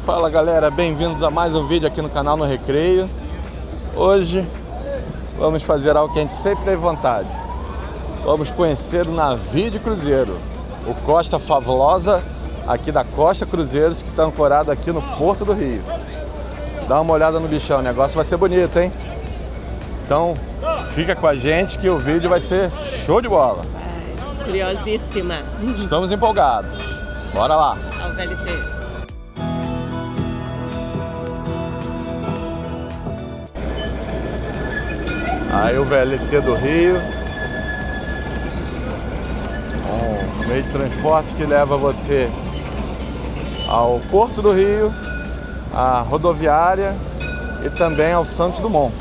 Fala galera, bem-vindos a mais um vídeo aqui no canal No Recreio. Hoje vamos fazer algo que a gente sempre teve vontade. Vamos conhecer o navio de cruzeiro, o Costa Fabulosa, aqui da Costa Cruzeiros, que está ancorado aqui no Porto do Rio. Dá uma olhada no bichão, o negócio vai ser bonito, hein? Então fica com a gente que o vídeo vai ser show de bola. Curiosíssima. Estamos empolgados. Bora lá. Ao VLT. Aí o VLT do Rio, um meio de transporte que leva você ao Porto do Rio, à rodoviária e também ao Santos Dumont.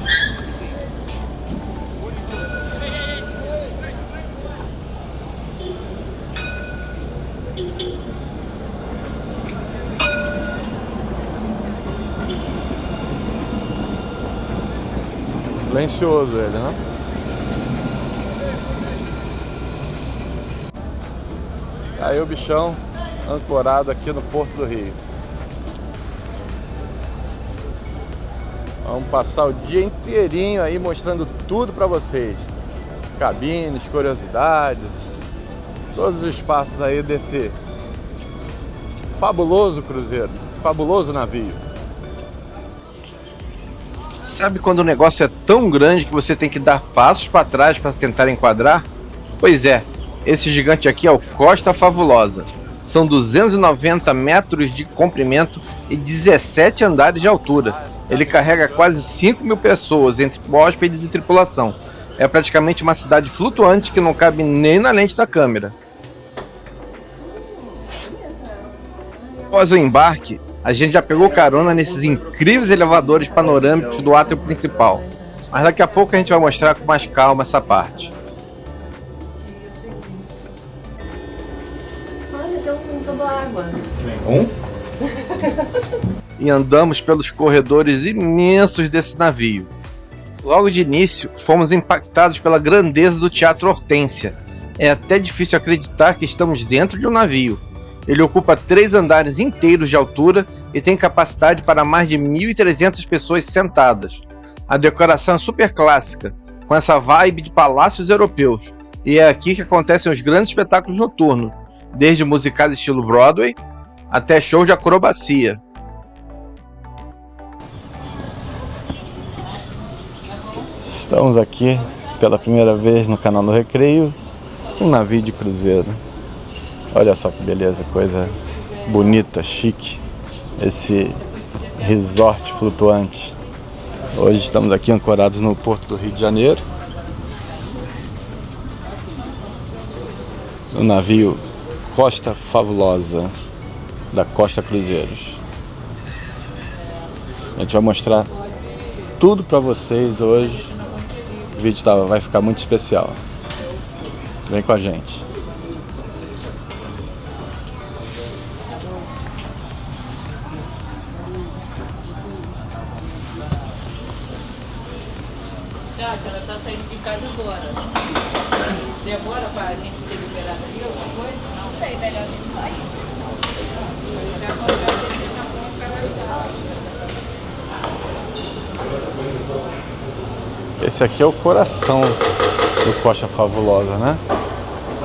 Silencioso ele, né? Aí o bichão ancorado aqui no Porto do Rio. Vamos passar o dia inteirinho aí mostrando tudo para vocês. Cabines, curiosidades, todos os espaços aí desse fabuloso cruzeiro, fabuloso navio. Sabe quando o negócio é tão grande que você tem que dar passos para trás para tentar enquadrar? Pois é, esse gigante aqui é o Costa Fabulosa. São 290 metros de comprimento e 17 andares de altura. Ele carrega quase 5.000 pessoas, entre hóspedes e tripulação. É praticamente uma cidade flutuante que não cabe nem na lente da câmera. Após o embarque, a gente já pegou carona nesses incríveis elevadores panorâmicos do átrio principal. Mas daqui a pouco a gente vai mostrar com mais calma essa parte. Olha, tem um tubo água. E andamos pelos corredores imensos desse navio. Logo de início, fomos impactados pela grandeza do Teatro Hortência. É até difícil acreditar que estamos dentro de um navio. Ele ocupa 3 andares inteiros de altura e tem capacidade para mais de 1.300 pessoas sentadas. A decoração é super clássica, com essa vibe de palácios europeus. E é aqui que acontecem os grandes espetáculos noturnos, desde musicais estilo Broadway até shows de acrobacia. Estamos aqui pela primeira vez no canal No Recreio, um navio de cruzeiro. Olha só que beleza, coisa bonita, chique, esse resort flutuante. Hoje estamos aqui ancorados no Porto do Rio de Janeiro, no navio Costa Fabulosa, da Costa Cruzeiros. A gente vai mostrar tudo para vocês hoje. O vídeo vai ficar muito especial. Vem com a gente. Ela está saindo de casa agora. Demora para a gente ser liberada ali alguma coisa? Não sei, melhor a gente sair. Esse aqui é o coração do Costa Fabulosa, né?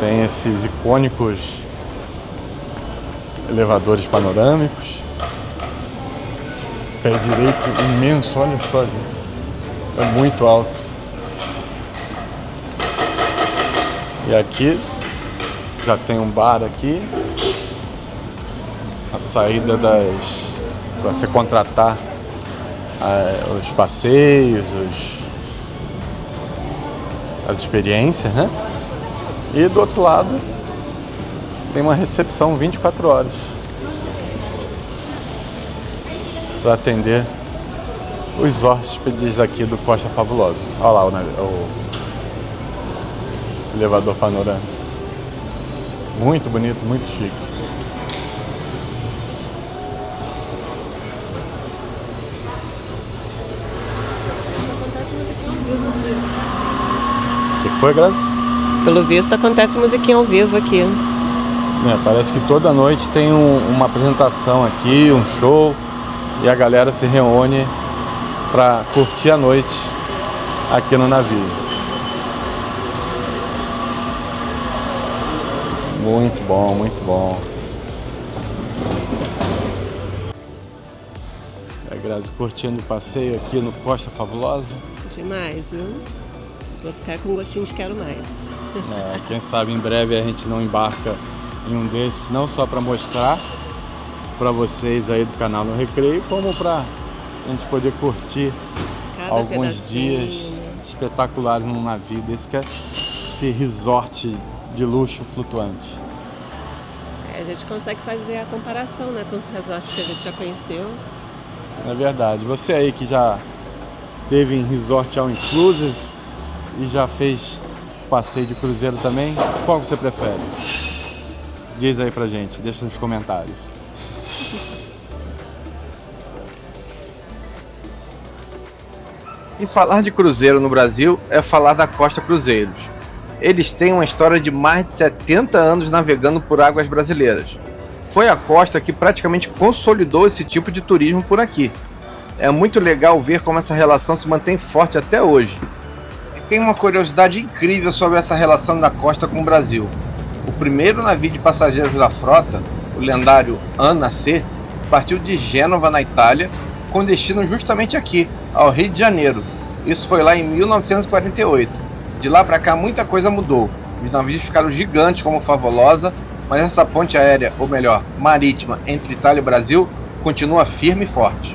Tem esses icônicos elevadores panorâmicos. Esse pé direito imenso, olha só, gente. É muito alto. E aqui já tem um bar aqui. A saída para você contratar os passeios, as experiências, né? E do outro lado tem uma recepção 24 horas para atender os hóspedes aqui do Costa Fabulosa. Olha lá o elevador panorâmico. Muito bonito, muito chique. O que foi, Grazi? Pelo visto, acontece musiquinha ao vivo aqui. Parece que toda noite tem uma apresentação aqui, um show, e a galera se reúne para curtir a noite aqui no navio. Muito bom, muito bom. A Grazi curtindo o passeio aqui no Costa Fabulosa. Demais, viu? Vou ficar com gostinho de quero mais. Quem sabe em breve a gente não embarca em um desses, não só para mostrar para vocês aí do canal no Recreio, como para a gente poder curtir Cada alguns pedacinho. dias espetaculares num navio desse, que é esse resort de luxo flutuante. A gente consegue fazer a comparação, né, com os resorts que a gente já conheceu. É verdade. Você aí que já teve em resort all inclusive e já fez passeio de cruzeiro também, qual você prefere? Diz aí pra gente, deixa nos comentários. E falar de cruzeiro no Brasil é falar da Costa Cruzeiros. Eles têm uma história de mais de 70 anos navegando por águas brasileiras. Foi a Costa que praticamente consolidou esse tipo de turismo por aqui. É muito legal ver como essa relação se mantém forte até hoje. E tem uma curiosidade incrível sobre essa relação da Costa com o Brasil. O primeiro navio de passageiros da frota, o lendário Ana C, partiu de Gênova, na Itália, com destino justamente aqui, ao Rio de Janeiro. Isso foi lá em 1948. De lá para cá muita coisa mudou. Os navios ficaram gigantes como o Favolosa, mas essa ponte aérea, ou melhor, marítima, entre Itália e Brasil, continua firme e forte.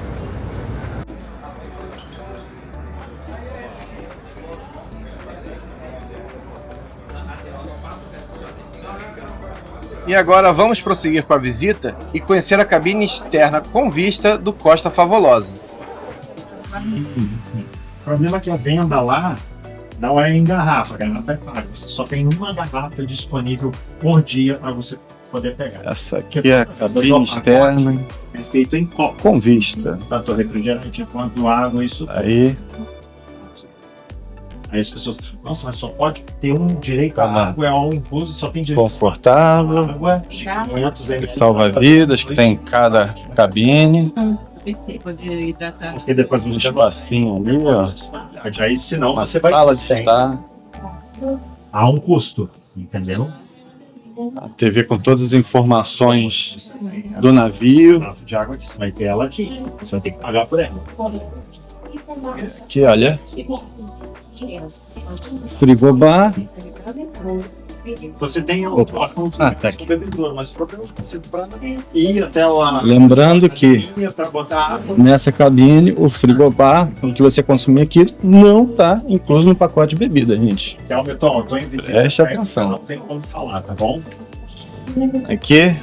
E agora vamos prosseguir com a visita e conhecer a cabine externa com vista do Costa Favolosa. O problema é que a venda lá não é em garrafa, a garrafa é paga. Você só tem uma garrafa disponível por dia para você poder pegar. Essa aqui é a cabine externa É feito em copo, com vista. tanto refrigerante quanto água, isso tudo. Aí, Aí as pessoas, nossa, mas só pode ter um direito à água, é all inclusive, só tem direito confortável, à água de 500 ml. salva-vidas que tem em cada cabine, Poder hidratar. Porque depois um você espacinho ali, ó, aí senão uma você vai sala de sem. estar, Há um custo, entendeu? a TV com todas as informações do navio. Garrafa de água que você vai ter ela aqui, você vai ter que pagar por ela. Aqui, olha, frigobar. Você tem Opa. Tá aqui. bebedor, mas o problema é você para ir até lá. Lembrando que para botar água. nessa cabine, o frigobar, o que você consumir aqui, não está incluso no pacote de bebida, gente. Então, eu tô em visita. Preste atenção. Não tem como falar, tá bom? Aqui,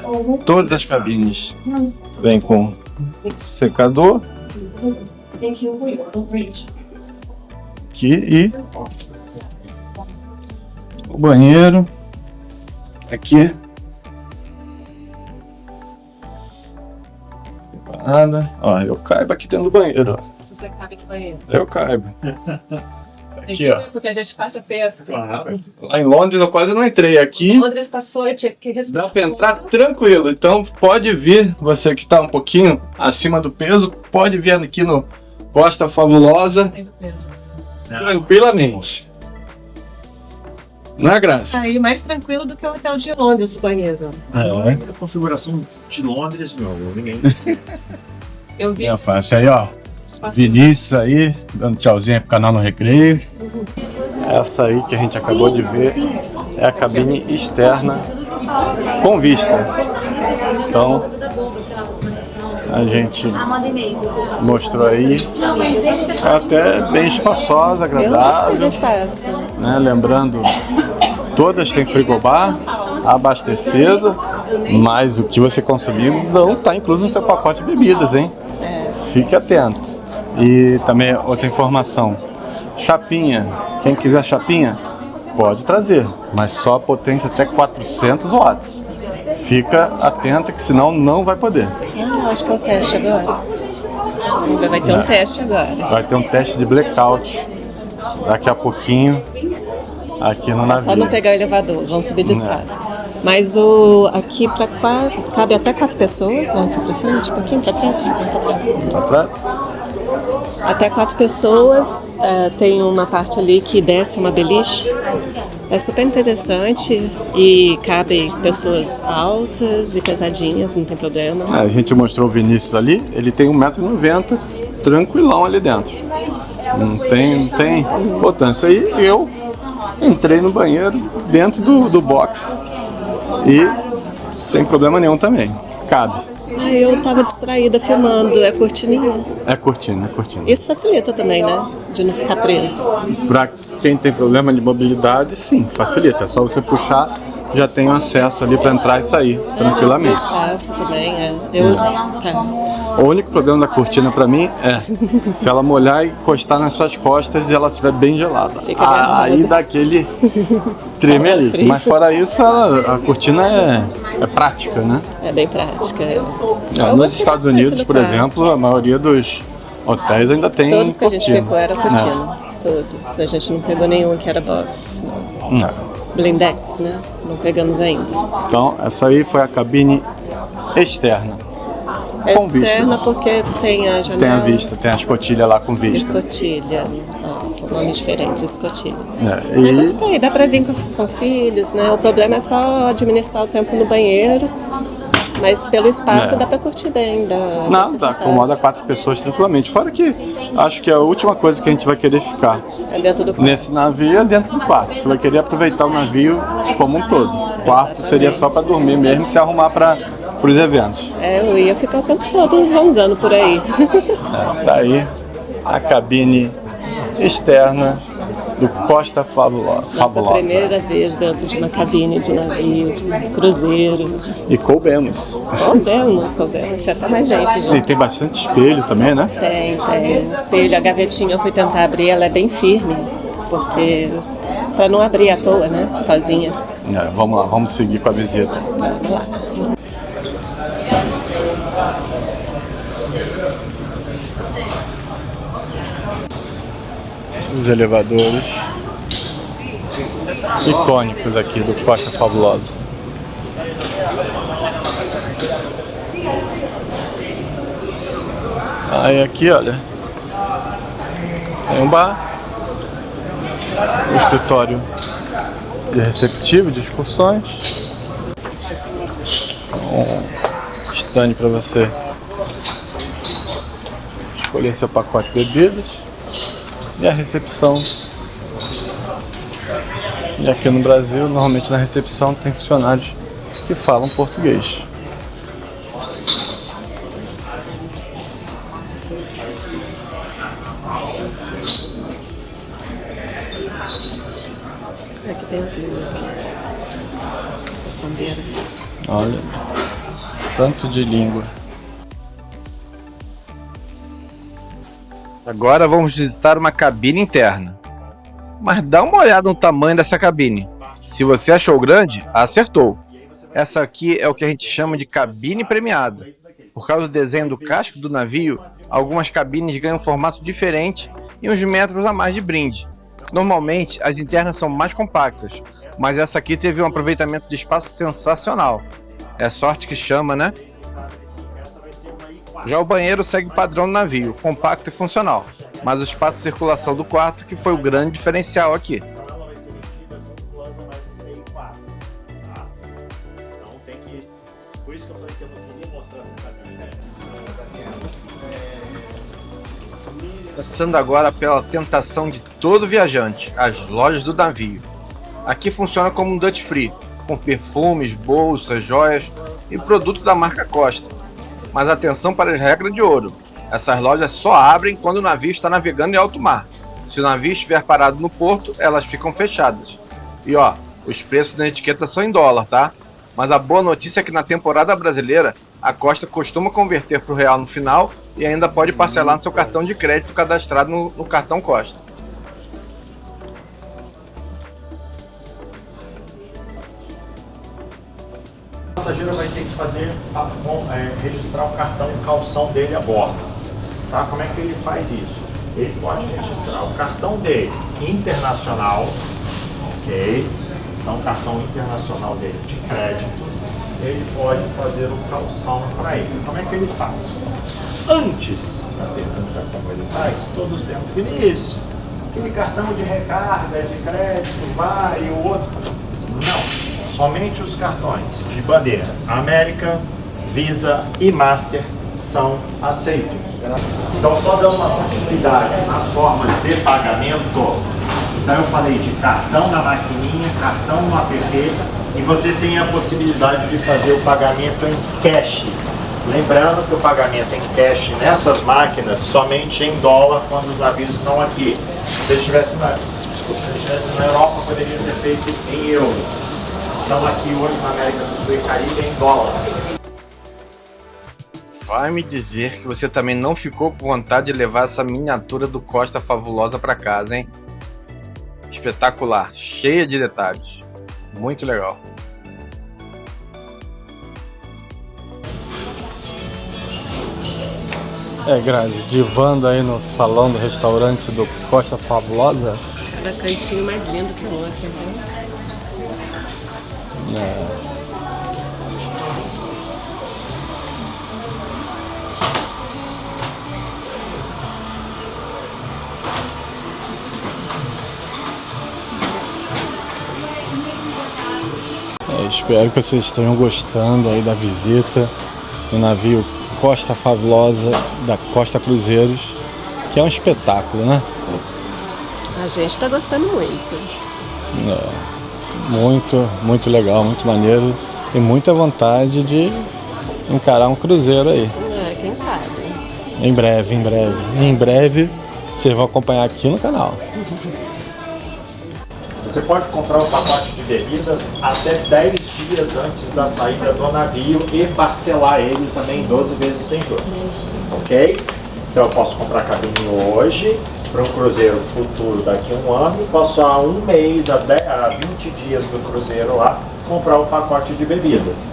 todas as cabines vêm com secador. Aqui e o banheiro. Aqui. Nada. Ó, eu caibo aqui dentro do banheiro, ó. Se você cabe no banheiro. Eu caibo. Tem Aqui, que ó. ver, porque a gente passa perto. Claro. Lá em Londres eu quase não entrei. Aqui Londres passou e tinha que respirar. dá pra entrar tranquilo. Então pode vir, você que tá um pouquinho acima do peso, pode vir aqui no Costa Fabulosa tranquilamente. Não é, Graça? Sair mais tranquilo do que o hotel de Londres, o banheiro. A configuração de Londres, meu, ninguém. Eu vi. É fácil aí, ó. Vinícius aí, dando tchauzinho aí pro canal no Recreio. Essa aí que a gente acabou de ver é a cabine externa com vista. Então, a gente mostrou aí. É até bem espaçosa, Eu gostei do agradável, espaço. né? Lembrando, todas têm frigobar abastecido, mas o que você consumir não está incluso no seu pacote de bebidas, hein? Fique atento. E também outra informação, chapinha, quem quiser chapinha, pode trazer, mas só a potência até 400 watts. Fica atenta que senão não vai poder. Eu acho que é o teste agora. Vai ter um teste agora. Vai ter um teste de blackout daqui a pouquinho aqui no É só não navio. pegar o elevador, vamos subir de escada. Mas aqui cabe até 4 pessoas. Vamos aqui pra frente, um pouquinho pra trás. Pra trás? Até 4 pessoas. Tem uma parte ali que desce uma beliche. É super interessante e cabe pessoas altas e pesadinhas, não tem problema. A gente mostrou o Vinícius ali, ele tem 1,90 m, tranquilão ali dentro. Não tem importância. Aí eu entrei no banheiro dentro do box e sem problema nenhum também. Cabe. Eu tava distraída filmando, é cortininha. É cortina. Isso facilita também, né? De não ficar preso. Para quem tem problema de mobilidade, sim, facilita. É só você puxar, já tem acesso ali para entrar e sair Tem tranquilamente. espaço também, Tá. O único problema da cortina para mim é se ela molhar e encostar nas suas costas e ela estiver bem gelada. Fica agarrada. Aí dá aquele treme ali. Frio. Mas fora isso, a cortina é prática, né? É bem prática. Nos Estados Unidos, por exemplo, a maioria dos hotéis ainda tem Todos que a gente cortina. ficou era cortina. Todos. A gente não pegou nenhum que era box. Não. Não. Blindex, né? Não pegamos ainda. Então, essa aí foi a cabine externa. Com Externa vista. porque tem a janela. Tem a vista, tem a escotilha lá com vista. Escotilha. Nossa, nome diferente, escotilha. É, Eu gostei, dá pra vir com filhos, né? O problema é só administrar o tempo no banheiro. Mas pelo espaço dá pra curtir bem. Dá, acomoda 4 pessoas tranquilamente. Fora que acho que a última coisa que a gente vai querer ficar É dentro do quarto. nesse navio é dentro do quarto. Você vai querer aproveitar o navio como um todo. O quarto seria só para dormir mesmo e se arrumar para os eventos. Eu ia ficar o tempo todo zanzando por aí. Tá aí a cabine externa do Costa Fabulosa. Nossa primeira vez dentro de uma cabine de navio, de um cruzeiro. E coubemos. Coubemos. Tinha até mais gente E junto. tem bastante espelho também, né? Tem espelho. A gavetinha eu fui tentar abrir, ela é bem firme. Porque pra não abrir à toa, né? Sozinha. Vamos lá, vamos seguir com a visita. Vamos lá. Os elevadores icônicos aqui do Costa Fabulosa. Aí aqui, olha, tem um bar, um escritório de receptivo de excursões, um stand para você escolher seu pacote de bebidas. E a recepção. E aqui no Brasil, normalmente na recepção tem funcionários que falam português. Aqui tem os livros, as bandeiras. Olha, tanto de língua. Agora vamos visitar uma cabine interna. Mas dá uma olhada no tamanho dessa cabine. Se você achou grande, acertou. Essa aqui é o que a gente chama de cabine premiada. Por causa do desenho do casco do navio, algumas cabines ganham um formato diferente e uns metros a mais de brinde. Normalmente, as internas são mais compactas, mas essa aqui teve um aproveitamento de espaço sensacional. É sorte que chama, né? Já o banheiro segue o padrão do navio, compacto e funcional, mas o espaço de circulação do quarto que foi o grande diferencial aqui. Passando agora pela tentação de todo viajante, as lojas do navio. Aqui funciona como um duty free, com perfumes, bolsas, joias e produtos da marca Costa. Mas atenção para as regras de ouro. Essas lojas só abrem quando o navio está navegando em alto mar. Se o navio estiver parado no porto, elas ficam fechadas. E ó, os preços na etiqueta são em dólar, tá? Mas a boa notícia é que na temporada brasileira, a Costa costuma converter para o real no final e ainda pode parcelar no seu cartão de crédito cadastrado no cartão Costa. O passageiro vai ter que fazer, registrar o cartão de calção dele a bordo. Tá? Como é que ele faz isso? Ele pode registrar o cartão dele internacional, ok? Então, o cartão internacional dele de crédito, ele pode fazer o calção para ele. Como é que ele faz? Antes da pergunta como ele faz, todos pensam, Vinícius, aquele cartão de recarga, de crédito, vale, o outro. Não, somente os cartões de bandeira América, Visa e Master são aceitos. Então, só dando uma continuidade nas formas de pagamento. Então, eu falei de cartão na maquininha, cartão no app, e você tem a possibilidade de fazer o pagamento em cash. Lembrando que o pagamento em cash nessas máquinas somente em dólar quando os navios estão aqui. Se você estivesse na Europa, poderia ser feito em euro. Então, aqui hoje na América do Sul e Caribe é em dólar. Vai me dizer que você também não ficou com vontade de levar essa miniatura do Costa Fabulosa para casa, hein? Espetacular, cheia de detalhes. Muito legal. Grazi, divando aí no salão do restaurante do Costa Fabulosa. Cada cantinho mais lindo que o outro, né? Espero que vocês tenham gostando aí da visita no navio Costa Fabulosa da Costa Cruzeiros, que é um espetáculo, né? A gente está gostando muito. Muito legal, muito maneiro e muita vontade de encarar um cruzeiro aí. Quem sabe? Em breve vocês vão acompanhar aqui no canal. Você pode comprar um pacote de bebidas até 10 dias antes da saída do navio e parcelar ele também 12 vezes sem juros. Ok? Então eu posso comprar cabine hoje para um cruzeiro futuro daqui a um ano, posso há um mês, a 20 dias do cruzeiro lá, comprar um pacote de bebidas.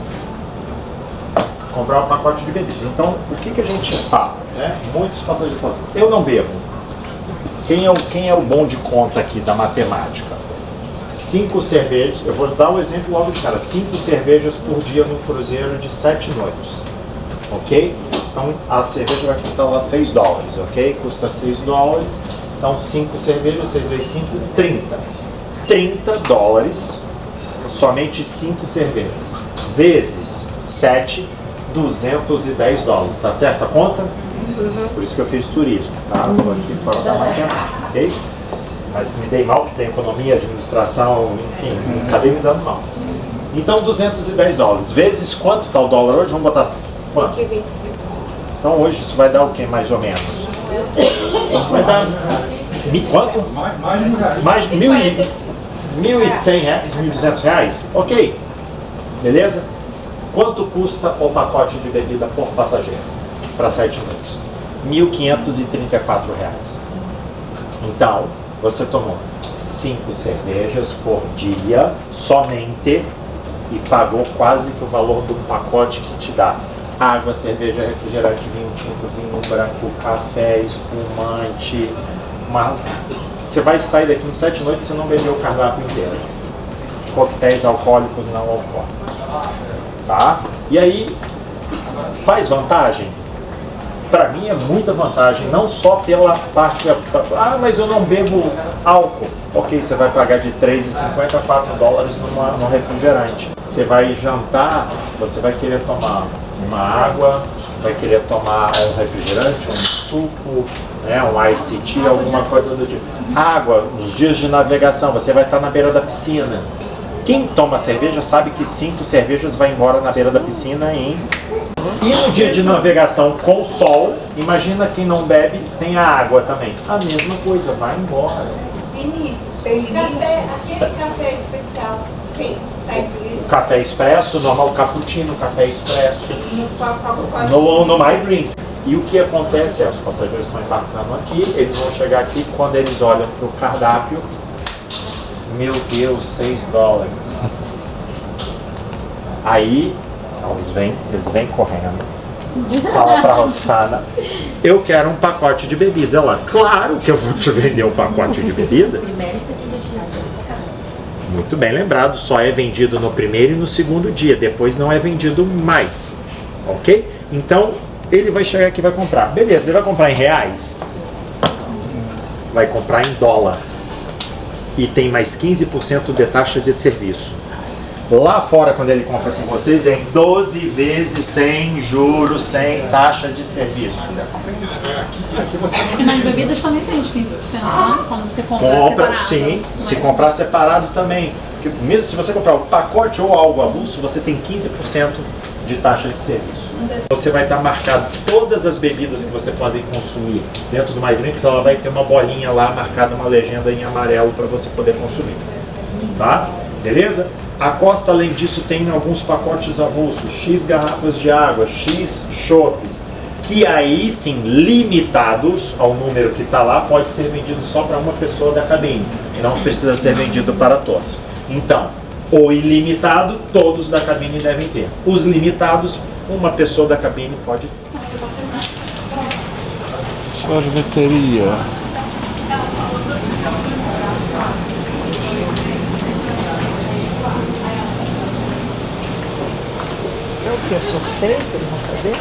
Então, o que a gente fala? Né? Muitos passageiros falam assim, eu não bebo. Quem é o bom de conta aqui da matemática? 5 cervejas, eu vou dar um exemplo logo de cara, 5 cervejas por dia no cruzeiro de 7 noites, ok? Então a cerveja vai custar lá $6, ok? Custa $6, então 5 cervejas, 6 vezes 5, 30 dólares, somente 5 cervejas, vezes 7, $210, tá certo a conta? Por isso que eu fiz turismo, tá? Estou aqui fora da matemática, ok? Mas me dei mal, que tem economia, administração, enfim, acabei me dando mal. Então, $210. Vezes quanto está o dólar hoje? Vamos botar quanto? 5,25. Então, hoje isso vai dar o que, mais ou menos? Vai dar... Quanto? Mais de R$1.100, R$1.200? Ok. Beleza? Quanto custa o pacote de bebida por passageiro? Para 7 noites? R$1.534. Então, você tomou 5 cervejas por dia somente e pagou quase que o valor do pacote que te dá água, cerveja, refrigerante, vinho tinto, vinho branco, café, espumante. Você vai sair daqui em 7 noites e você não bebeu o cardápio inteiro. Coquetéis alcoólicos e não alcoólicos. Tá? E aí, faz vantagem? Para mim é muita vantagem, não só pela parte mas eu não bebo álcool. Ok, você vai pagar de $3,50 a $4 no refrigerante. Você vai jantar, você vai querer tomar uma água, vai querer tomar um refrigerante, um suco, né, um iced tea, alguma coisa do tipo. Água, nos dias de navegação, você vai estar na beira da piscina. Quem toma cerveja sabe que 5 cervejas vai embora na beira da piscina E no dia de navegação com sol, imagina quem não bebe, tem a água também. A mesma coisa, vai embora. Vinícius, aquele café especial, tem? Tá incluído? O café expresso, normal, cappuccino, café expresso. No My Drink. E o que acontece é, os passageiros estão embarcando aqui, eles vão chegar aqui, quando eles olham para o cardápio, meu Deus, $6. Aí, eles vêm correndo, fala pra Roxana, eu quero um pacote de bebidas. Ela, claro que eu vou te vender um pacote de bebidas. Muito bem lembrado, só é vendido no primeiro e no segundo dia, depois não é vendido mais, ok? Então, ele vai chegar aqui e vai comprar. Beleza, ele vai comprar em reais? Vai comprar em dólar. E tem mais 15% de taxa de serviço. Lá fora, quando ele compra com vocês, é em 12 vezes sem juros, sem taxa de serviço. E nas bebidas também tem os 15%, né? Quando você compra separado. Sim, se comprar separado também. Porque mesmo se você comprar o pacote ou algo avulso, você tem 15% de taxa de serviço. Você vai estar marcado todas as bebidas que você pode consumir dentro do MyDrinks, ela vai ter uma bolinha lá marcada, uma legenda em amarelo para você poder consumir. Tá? Beleza? A Costa, além disso, tem alguns pacotes avulsos, X garrafas de água, X chopes, que aí sim, limitados ao número que está lá, pode ser vendido só para uma pessoa da cabine, não precisa ser vendido para todos. Então, o ilimitado, todos da cabine devem ter. Os limitados, uma pessoa da cabine pode ter. Sorveteria. É o que? É sorteio que eles vão fazer?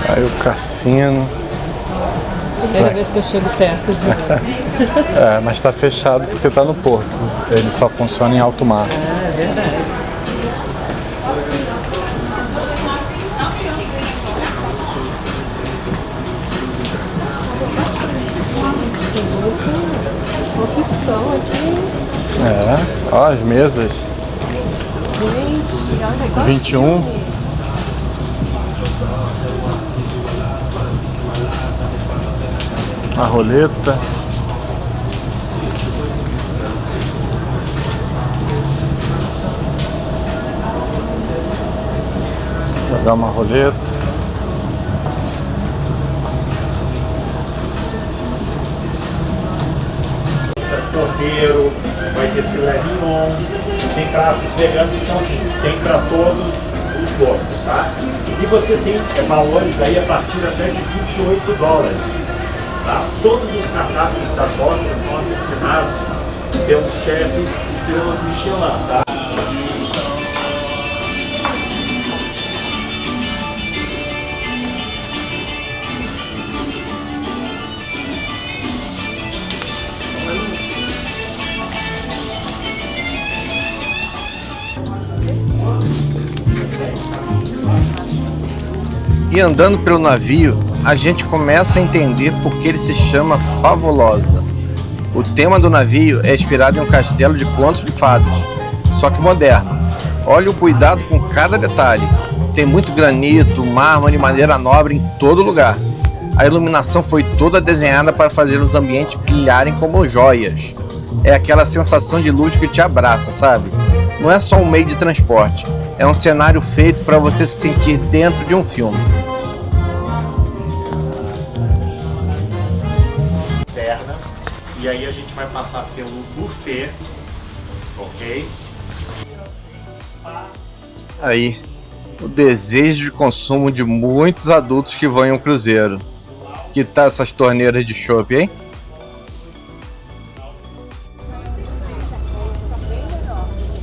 Aí o cassino. Primeira vez que eu chego perto de lá. É, mas tá fechado porque tá no porto. Ele só funciona em alto mar. É verdade. Opção aqui. É, ó as mesas. Gente, olha só. 21. A roleta. Jogar uma roleta. Cordeiro, vai ter filé mignon, tem pratos veganos, então assim, tem para todos os gostos, tá? E você tem valores aí a partir até de $28. Tá? Todos os cardápios da Costa são assinados pelos chefes estrelas Michelin, tá? E andando pelo navio, a gente começa a entender por que ele se chama Fabulosa. O tema do navio é inspirado em um castelo de contos de fadas, só que moderno. Olha o cuidado com cada detalhe. Tem muito granito, mármore e madeira nobre em todo lugar. A iluminação foi toda desenhada para fazer os ambientes brilharem como joias. É aquela sensação de luz que te abraça, sabe? Não é só um meio de transporte, é um cenário feito para você se sentir dentro de um filme. E aí a gente vai passar pelo buffet, ok? Aí, o desejo de consumo de muitos adultos que vão em um cruzeiro. Que tal essas torneiras de chopp, hein?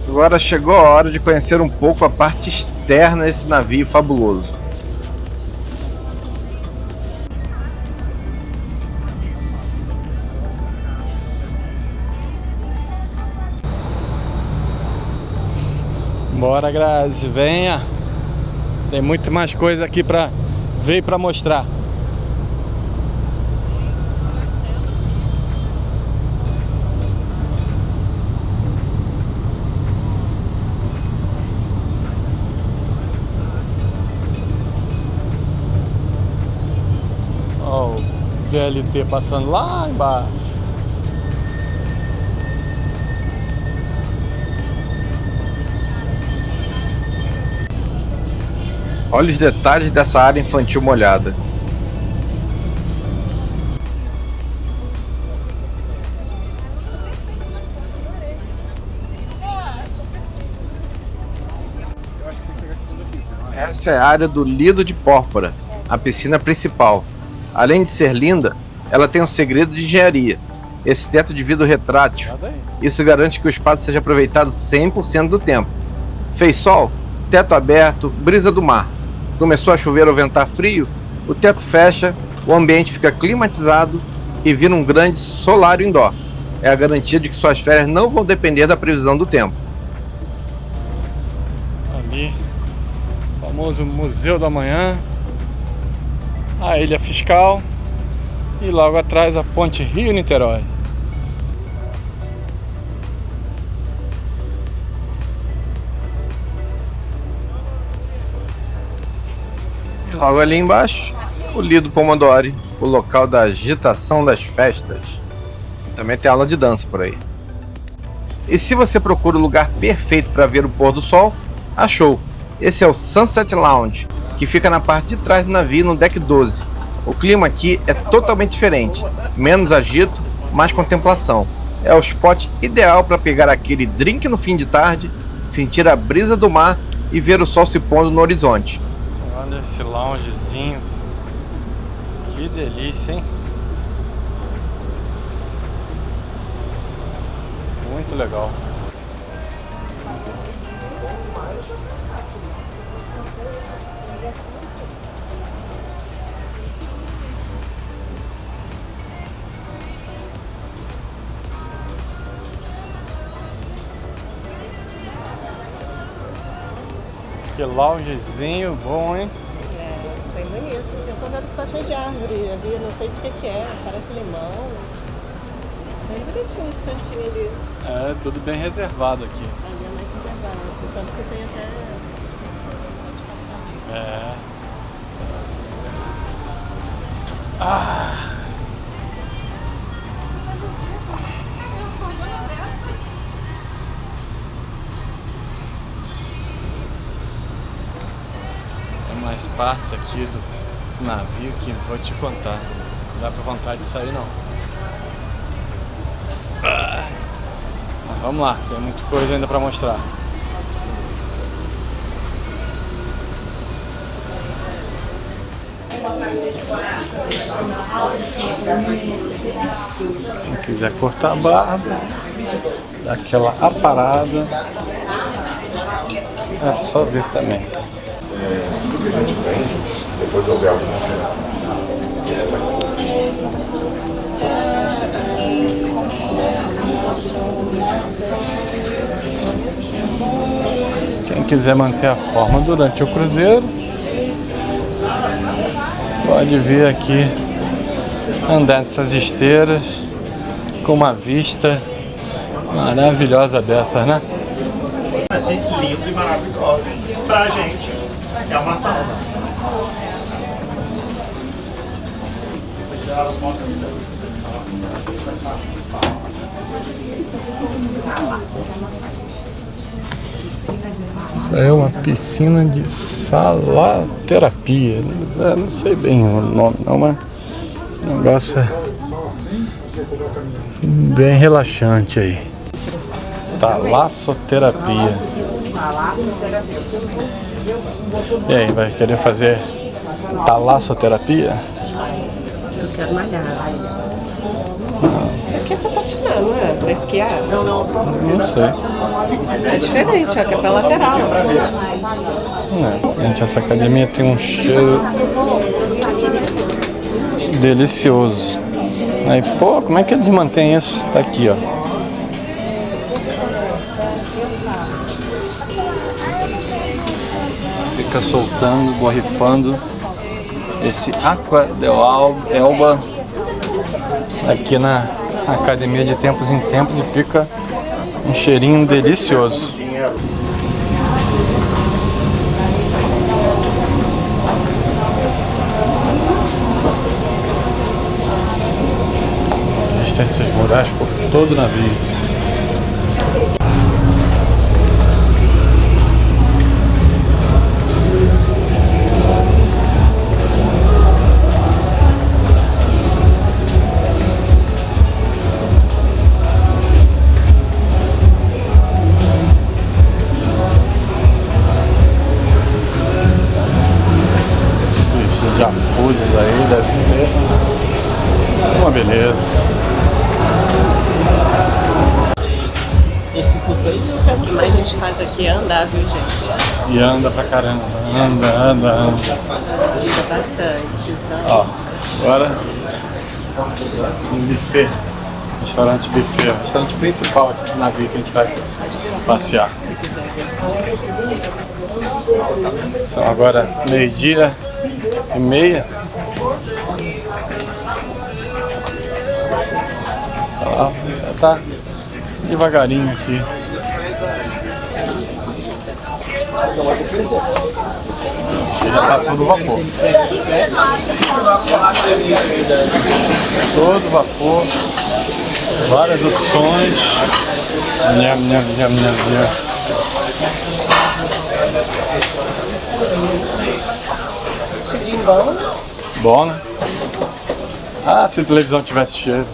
Agora chegou a hora de conhecer um pouco a parte externa desse navio fabuloso. Bora, Grazi, venha. Tem muito mais coisa aqui pra ver e pra mostrar. Ó, o VLT passando lá embaixo. Olha os detalhes dessa área infantil molhada. Essa é a área do Lido de Pórpora, a piscina principal. Além de ser linda, ela tem um segredo de engenharia. Esse teto de vidro retrátil. Isso garante que o espaço seja aproveitado 100% do tempo. Fez sol, teto aberto, brisa do mar. Começou a chover ou ventar frio, o teto fecha, o ambiente fica climatizado e vira um grande solário indoor. É a garantia de que suas férias não vão depender da previsão do tempo. Ali, o famoso Museu da Manhã, a Ilha Fiscal e logo atrás a Ponte Rio-Niterói. E logo ali embaixo, o Lido Pomodori, o local da agitação das festas. Também tem aula de dança por aí. E se você procura o lugar perfeito para ver o pôr do sol, achou! Esse é o Sunset Lounge, que fica na parte de trás do navio no deck 12. O clima aqui é totalmente diferente, menos agito, mais contemplação. É o spot ideal para pegar aquele drink no fim de tarde, sentir a brisa do mar e ver o sol se pondo no horizonte. Olha esse loungezinho, que delícia, hein? Muito legal. Que loungezinho bom, hein? Bem bonito. Eu tô vendo que tá cheio de árvore ali, não sei de que é, parece limão. Bem bonitinho esse cantinho ali. É, tudo bem reservado aqui. Ali é mais reservado, tanto que tem até... Pode passar. É. Ah. Tem mais partes aqui do navio que vou te contar. Não dá pra vontade de sair não. Mas vamos lá, tem muita coisa ainda pra mostrar. Quem quiser cortar a barba, dar aquela aparada, é só ver também. Quem quiser manter a forma durante o cruzeiro, pode vir aqui andar nessas esteiras com uma vista maravilhosa dessas, né? Assim, lindo e maravilhoso. Pra gente, é uma sauna. Isso aí é uma piscina de saloterapia. Eu não sei bem o nome não, mas o negócio é bem relaxante aí. Talassoterapia. E aí, vai querer fazer talassoterapia? Eu quero malhar. Isso aqui é pra patinar, não é? Pra esquiar? Não sei. É diferente, ó, que é pra lateral. Gente, essa academia tem um cheiro delicioso. Aí, pô, como é que eles mantêm isso? Tá aqui, ó. Fica soltando, borrifando esse Aqua del Elba aqui na academia de tempos em tempos e fica um cheirinho delicioso. Existem esses murais por todo o navio. luzes aí, deve ser uma beleza. Esse curso aí eu quero. O que mais a gente faz aqui é andar, viu, gente? E anda pra caramba, anda. Ajuda bastante. Então, Ó, agora um buffet, restaurante buffet, restaurante principal aqui do navio que a gente vai passear. se quiser ver. São agora 12:30. Tá, tá devagarinho aqui. Já tá todo vapor. Todo vapor. Várias opções. Nham. Cheirinho bom. Bom, né? Ah, se a televisão tivesse cheiro.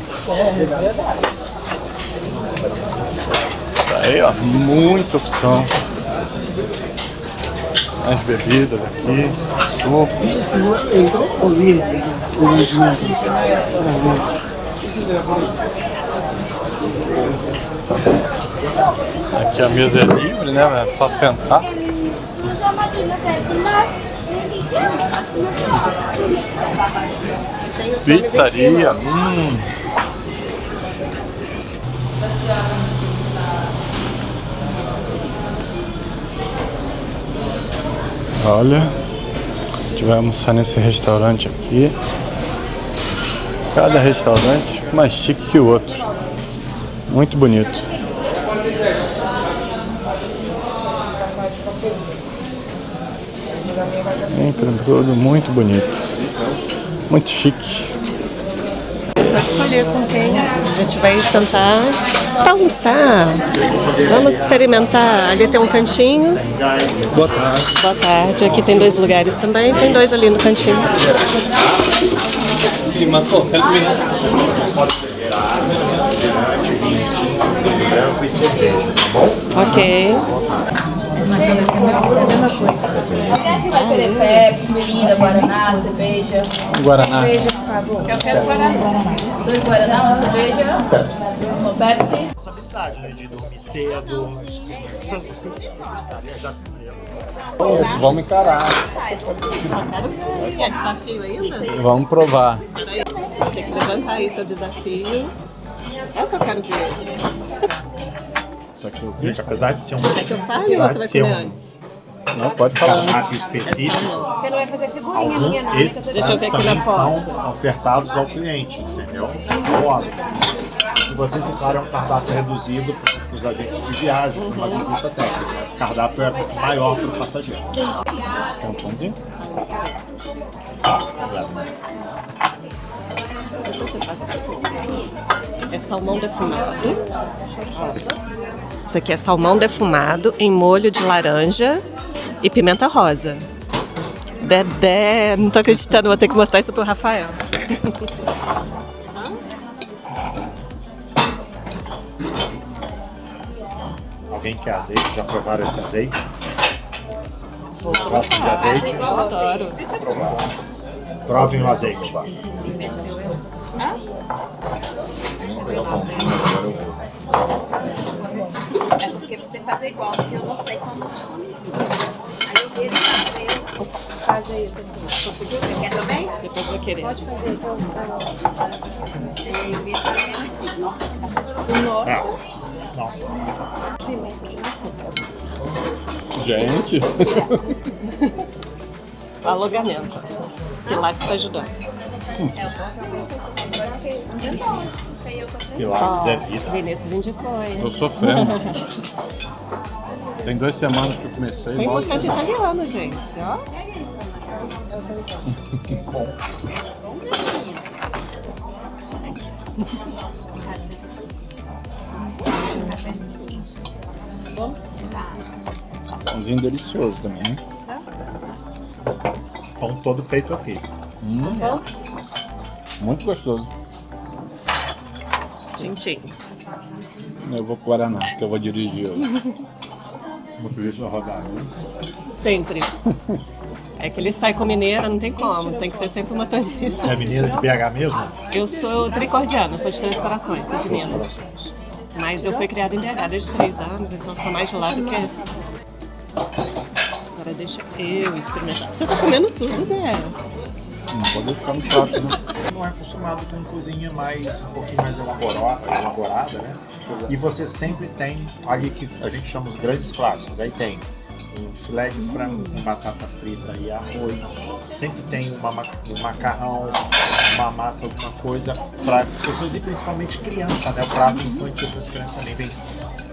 Tá aí, ó, muita opção. As bebidas aqui, suco. Aqui a mesa é livre, né? É só sentar. Pizzaria. Olha, a gente vai almoçar nesse restaurante aqui. Cada restaurante mais chique que o outro. Muito bonito. Sempre tudo muito bonito. Muito chique. É só escolher com quem a gente vai sentar para almoçar. Vamos experimentar. Ali tem um cantinho. Boa tarde. Boa tarde. Aqui tem 2 lugares também. Tem 2 ali no cantinho. Branco e cerveja, tá bom? Ok. Alguém vai querer Pepsi, Mirinda, Guaraná, cerveja? Guaraná. Eu quero Guaraná. 2 Guaraná, uma cerveja? Uma Pepsi? Responsabilidade, né? De dormir cedo. Vamos encarar. É desafio ainda? Vamos provar. Tem que levantar isso, é o desafio. Essa eu quero ver. Só que o gente, apesar de ser um Quer que eu fale ou você vai comer antes? Não, pode falar. cardápio específico, Você não vai fazer figurinha minha, não. esses Deixa eu ver pratos aqui na também foto. são ofertados ao cliente, entendeu? E vocês, claro, é um cardápio reduzido para os agentes de viagem, para uma visita técnica. Mas o cardápio é maior para o passageiro. Tem um pãozinho? Depois você passa aqui. É salmão defumado. Isso aqui é salmão defumado em molho de laranja e pimenta rosa. Dedé, não tô acreditando, vou ter que mostrar isso pro Rafael. Alguém quer azeite? Já provaram esse azeite? Gostam de azeite? Eu adoro. Provem o azeite. É porque você fazer igual, porque eu não sei como Aí eu vi ele fazer isso aqui. Conseguiu? Você quer também? Depois vou querer. Pode fazer, então. Eu vi ele fazendo assim, ó. Não. Gente. Alongamento. Pilates tá ajudando. Pilates é vida. Vinícius indicou, hein? Tô sofrendo. Tem 2 semanas que eu comecei. 100% italiano, gente. Ó. Pãozinho delicioso também, né? Pão todo feito aqui. Muito gostoso. Tintim. Eu vou pro Guaraná, que eu vou dirigir hoje. Muito isso rodar, né? Sempre. É que ele sai com mineira, não tem como, tem que ser sempre motorista. Você é mineira de BH mesmo? Eu sou tricordiana, sou de Três Corações, sou de Minas. Mas eu fui criada em BH desde 3 anos, então sou mais de lá do que... Agora deixa eu experimentar. Você tá comendo tudo, né? Não pode deixar no prato, né? Não é acostumado com cozinha um pouquinho mais elaborada, né? E você sempre tem ali que a gente chama os grandes clássicos. Aí tem um filé de frango com batata frita e arroz. Sempre tem um macarrão, uma massa, alguma coisa para essas pessoas e principalmente criança, né? O prato infantil para as crianças também vem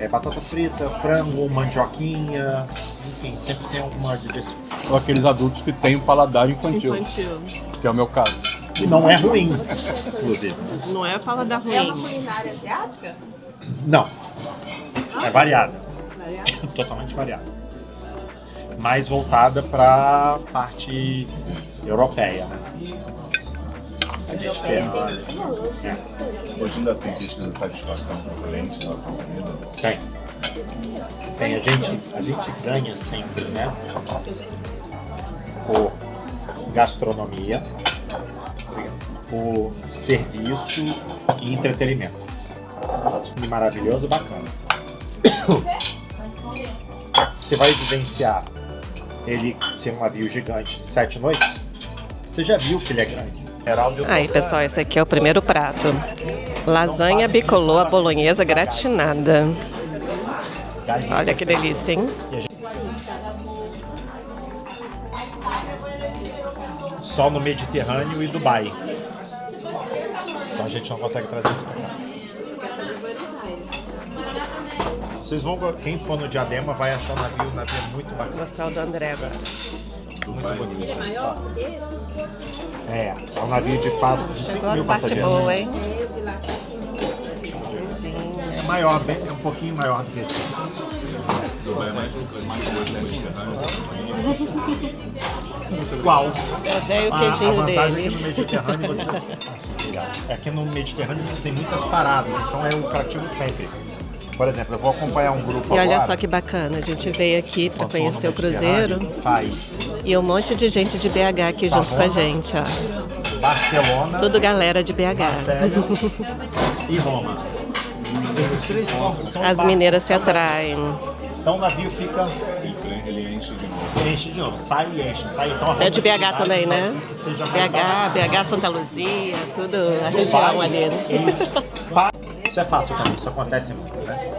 batata frita, frango, mandioquinha, enfim, sempre tem alguma diversificação. Ou aqueles adultos que têm paladar infantil, que é o meu caso. E não é ruim, inclusive. Não é paladar ruim. É uma culinária asiática? Não. É variada. Totalmente variada. Mais voltada para parte europeia, né? Hoje ainda tem questão de satisfação para o cliente em relação à comida? Tem. Tem. A gente ganha sempre, né? Por gastronomia, por serviço e entretenimento. E maravilhoso, bacana. Você vai vivenciar ele ser um navio gigante 7 noites? Você já viu que ele é grande. Aí, pessoal, esse aqui é o primeiro prato. Lasanha bicolor à bolonhesa gratinada. Olha que delícia, hein? Só no Mediterrâneo e Dubai. Então a gente não consegue trazer isso pra cá. Vocês vão, quem for no Diadema vai achar o navio é muito bacana. Vou mostrar o do André agora. Muito bonito. Ele é maior que esse? É um navio de 5 Agora mil parte passageiros. boa, hein? É maior, é um pouquinho maior do que esse. Dubai é mais Igual. Eu dei o A queijinho vantagem dele. é que no Mediterrâneo você... Aqui no Mediterrâneo você tem muitas paradas, então é o atrativo sempre. Por exemplo, eu vou acompanhar um grupo E olha agora, só que bacana, a gente veio aqui para Contorno conhecer o Mediterrâneo, cruzeiro Faz e um monte de gente de BH aqui junto com a gente, ó. Barcelona, Tudo galera de BH. Marselha e Roma. Esses 3 portos são As barcos mineiras se que são atraem. Então o navio fica... ele enche de novo. Enche de novo, sai e enche, sai. Então, Você é de BH também, né? Que seja mais barato. BH, Santa Luzia, tudo a região ali, né? Isso é fato também, isso acontece muito, né?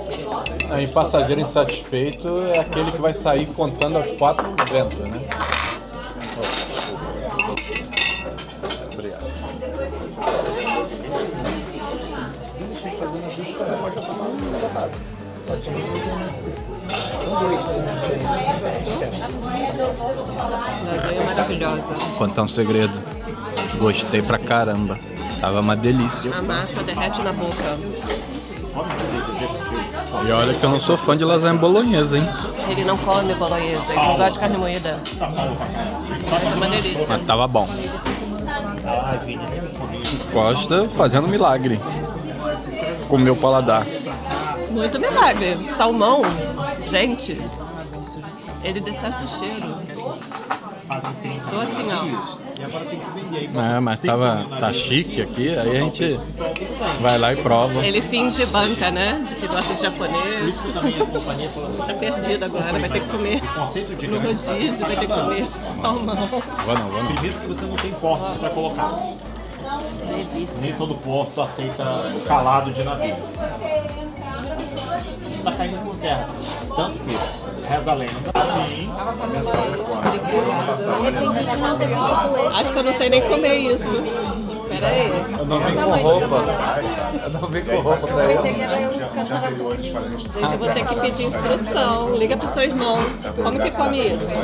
Aí, passageiro insatisfeito é aquele que vai sair contando aos 4 dentro, né? Obrigado. Lasanha maravilhosa. Contar um segredo. Gostei pra caramba. Tava uma delícia. A massa derrete na boca. E olha que eu não sou fã de lasanha bolonhesa, hein? Ele não come bolonhesa, ele não gosta de carne moída. É uma delícia. Mas tava bom. Costa fazendo milagre com o meu paladar. Muito milagre. Salmão, gente, ele detesta o cheiro. Tô assim, ó. E agora tem que vender. Mas tá chique aqui, aí a gente vai lá e prova. Ele finge banca, né? De que gosta de japonês. Também a companhia falou assim, Tá perdido agora, vai ter que comer o conceito de no rodízio, vai ter que comer salmão. Vou não. Primeiro que você não tem portos para colocar. Delícia. Nem todo porto aceita calado de navio. Isso está caindo por terra. Tanto que reza a lenda. Acho que eu não sei nem comer isso. Pera aí. Eu não vim com roupa. Eu não vim com roupa pra isso. Gente, eu vou ter que pedir instrução. Liga pro seu irmão. Como que come isso?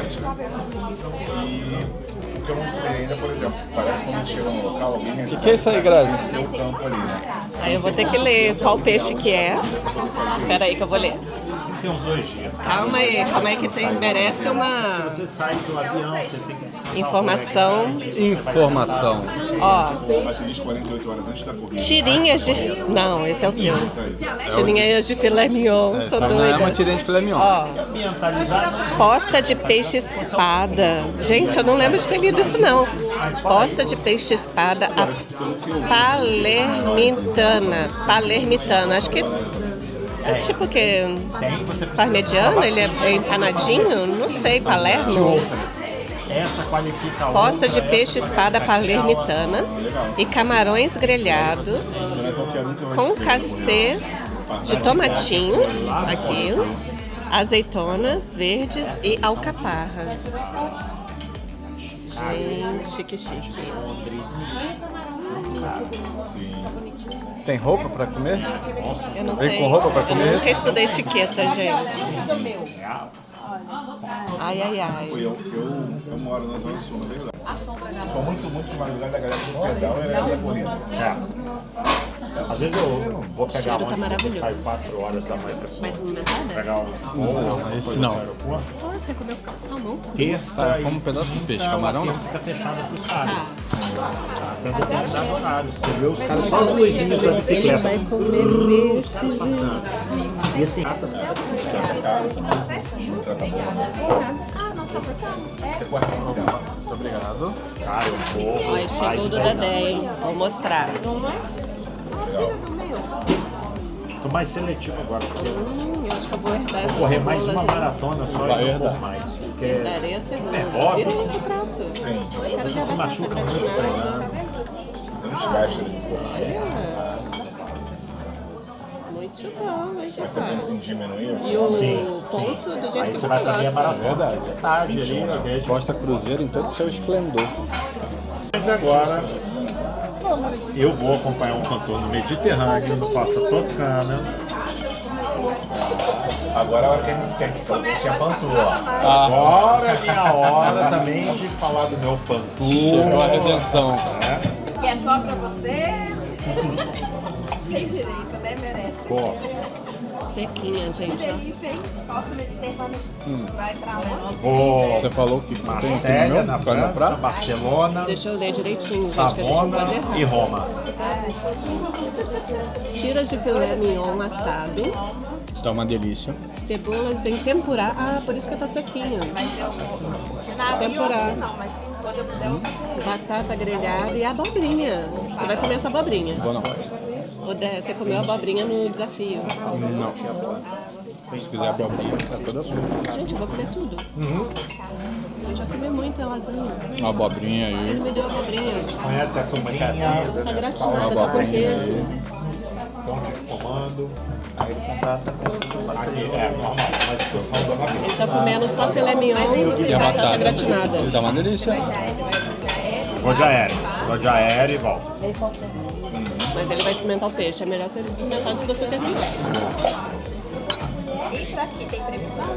O que eu não sei ainda, por exemplo, parece que quando a gente chega no local, alguém recebe. O que é isso aí, Grazi? O campo ali, né? Aí eu vou ter que ler qual peixe que é. Pera aí que eu vou ler. tem uns 2 dias. Calma aí que tem, merece uma Você sai do avião, você tem que descansar. informação. Informação. Ó, Mas você diz 48 horas antes da corrida. tirinhas de... Não, esse é o seu. Tirinhas de filé mignon, tô Só não é uma doida. tirinha de filé mignon. Ó, Ambientalizar. posta de peixe-espada. Gente, eu não lembro de ter lido isso, não. Posta de peixe-espada a palermitana. Acho que é tipo o quê? Parmegiano? Ele é empanadinho? Não sei, Palermo. Essa qualifica a Posta de outra, peixe-espada essa vai praticar palermitana e camarões grelhados Não é qualquer um que vai com te cacê de tomatinhos, aqui, azeitonas verdes e alcaparras. Gente, que chique. Tem roupa pra comer? Eu não Vem tenho. com roupa pra comer Eu nunca esse? estudei etiqueta, gente. Ai, ai, ai. Eu moro na Zona Sul, na verdade. Sou muito de madrugada da galera do pedal e da corrida. Às vezes eu vou O pegar cheiro tá ônibus, eu maravilhoso. saio 4 horas da manhã pra Mas pimentada? pegar um voo. esse não. Pô, você comeu salmão cru? Terça e como um pedaço de peixe, quinta, camarão, o não? tempo fica fechado pros caras. Tá. Até determinado horário. Você vê os caras, só as luzinhas da Ele bicicleta. vai comer peixe. E assim, ratas, cara. Muito obrigado. Cara, eu vou. Olha, chegou o do Dedé, hein? Vou mostrar. Tô mais seletivo agora, porque Eu acho que eu vou herdar essas correr mais uma cebolas aí. maratona só e não vou mais. Porque Herdarei a cebola. óbvio. Vira esse prato. Sim. Eu quero ver a se batata machuca muito gratinada. treinando. Tem um desgaste ali no corpo. Muito bom, hein, Você pensa em diminuir? E o Sim, ponto do jeito Aí que você você vai pra minha gosta. maratona. Tarde ali, ao invés de- Costa Cruzeiro em todo o seu esplendor. Mas agora eu vou acompanhar um cantor no Mediterrâneo, Costa Toscana. Agora é a hora que a gente sente, então tinha pantu, ó. Agora é minha hora também de falar do meu pantu. Chegou a redenção. Que é só pra você. Tem direito, né? Merece. Pô, Sequinha, gente, ó. Delícia, hein? Costa Mediterrâneo. Vai pra lá. vou Você falou que tem aqui no Marselha, meu? na Vai na França, praia? Barcelona, Deixa eu ler direitinho, gente, que a gente não Savona pode errar. e Roma. Tiras de filé mignon assado, Tá uma delícia. cebolas em tempurá. Ah, por isso que tá sequinho. Tempurá. Não, mas quando eu puder, eu faço. Batata grelhada e abobrinha. Você vai comer essa abobrinha. Vou não. Odé, você comeu abobrinha no desafio. Não. Se quiser abobrinha, é toda sua. Gente, eu vou comer tudo. Eu já comi muito elazinho. Uma abobrinha Ele aí. me deu abobrinha. Conhece a cozinha, Tá gratinada, tá com queijo. ponto de comando. Aí ele contrata aqui, é normal, mas eu sou dona dele. Ele tá comendo só filé mignon e batata gratinada. Tá uma delícia. Vou de aéreo e volto. Mas ele vai experimentar o peixe. É melhor se ele experimentar antes de você terminar. E pra aqui, tem previsão?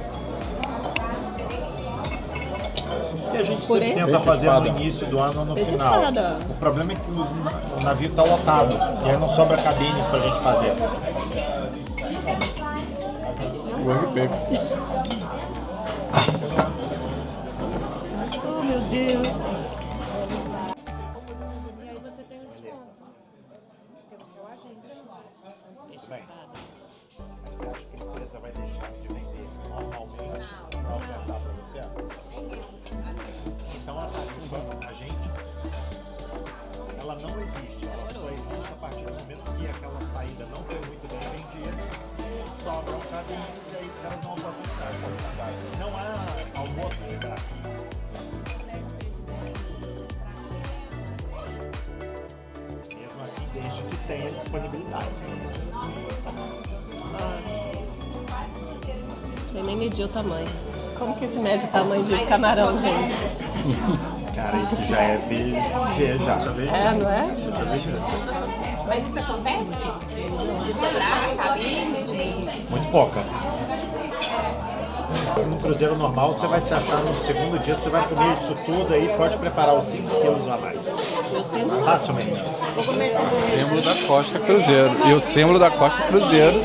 E a gente Purê? sempre tenta fazer no início do ano ou no Peixe final. espada. O problema é que o navio tá lotado e aí não sobra cabines pra gente fazer. O MP. Oh, meu Deus. E aí você tem um desconto. Pelo seu agente. Peixe espada. Você acha que a empresa vai deixar de vender normalmente pra ofertar pra você? Então a gente, ela não existe, ela só existe a partir do momento que aquela saída não foi muito bem vendida, sobram cabines e aí os caras não vão oportunidade. Não há almoço de graça. Mesmo assim, desde que tenha disponibilidade. Você nem mediu o tamanho. Como que se mede o tamanho de camarão, gente? Cara, esse já é VG já. É, não é? Mas isso acontece? De sobrar cabine? Muito pouca. No cruzeiro normal, você vai se achar no segundo dia, você vai comer isso tudo aí, pode preparar os 5 quilos a mais. Facilmente. Símbolo da Costa Cruzeiro. E o símbolo da Costa Cruzeiro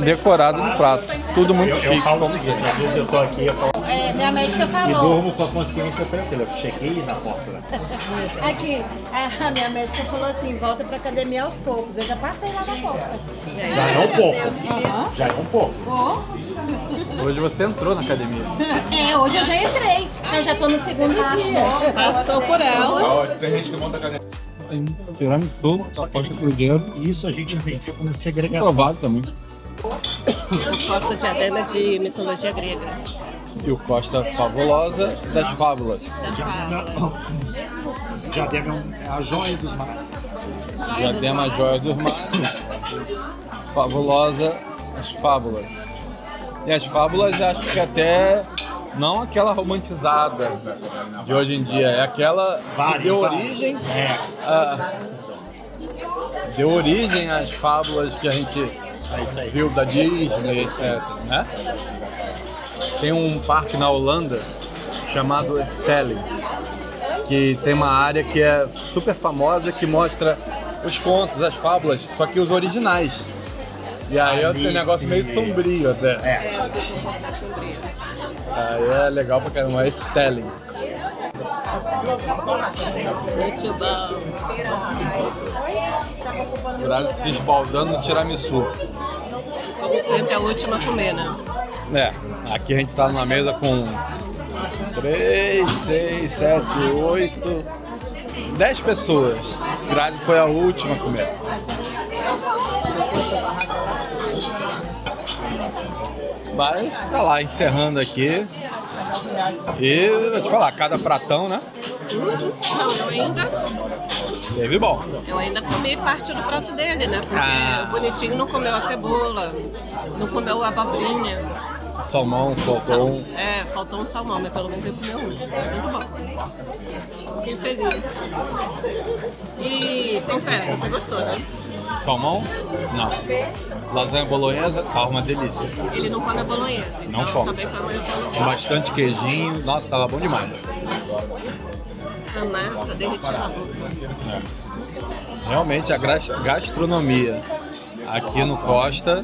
decorado no prato. Tudo muito chique. Eu falo o seguinte, às vezes eu tô aqui, eu falo... Minha médica E falou. durmo com a consciência tranquila. Eu cheguei na porta da casa. Aqui, a minha médica falou assim, volta pra academia aos poucos. Eu já passei lá na porta. Já é um pouco. Já é um pouco. Hoje você entrou na academia. Hoje eu já entrei. Eu já tô no segundo dia. Passou por ela. Tem gente que monta academia. Tiramisu, da Costa Cruzeiro. Isso a gente entendeu como segregação. Provado também. O Costa Diadema de mitologia grega. E o Costa Fabulosa das Fábulas. Das fábulas. Diadema é a joia dos mares. Diadema, Joia dos Mares. Fabulosa, as Fábulas. E as Fábulas, acho que até não aquela romantizada de hoje em dia, é aquela que deu origem. Deu origem às fábulas que a gente viu da Disney, etc. Né? Tem um parque na Holanda chamado Efteling, que tem uma área que é super famosa, que mostra os contos, as fábulas, só que os originais. E aí é um negócio meio sombrio até. Aí é legal pra caramba, é Efteling. Grazi se esbaldando no tiramisu. Como sempre, a última a comer, né? Aqui a gente tá numa mesa com 3, 6, 7, 8, 10 pessoas. Grazi foi a última a comer. Mas tá lá, encerrando aqui. E vou te falar, cada pratão, né? Não, eu ainda comi parte do prato dele, né? Porque o bonitinho não comeu a cebola, não comeu a abobrinha. Salmão, faltou um. Faltou um salmão, mas pelo menos ele comeu um. Muito bom. Fiquei feliz. E confessa, você gostou, né? Salmão? Não. Lasanha bolonhesa? Tá uma delícia. Ele não come a bolonhesa, então Não come. também foi uma evolução. Com bastante queijinho. Nossa, tava bom demais. A massa derretida na boca. Realmente a gastronomia aqui no Costa,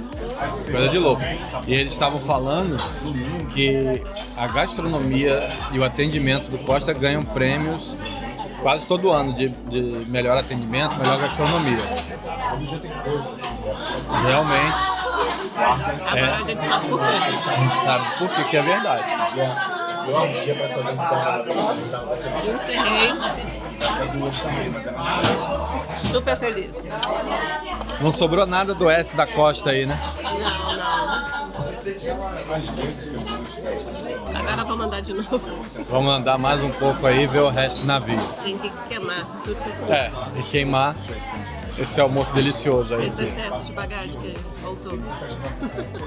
coisa de louco. E eles estavam falando que a gastronomia e o atendimento do Costa ganham prêmios quase todo ano de melhor atendimento, melhor gastronomia. Realmente. Agora a gente sabe por quê. A gente sabe por quê, que é verdade. Encerrei. Super feliz. Não sobrou nada do S da Costa aí, né? Não. Agora vou mandar de novo. Vamos andar mais um pouco aí e ver o resto do navio. Tem que queimar tudo que eu E queimar esse almoço delicioso aí. Esse excesso de bagagem que voltou.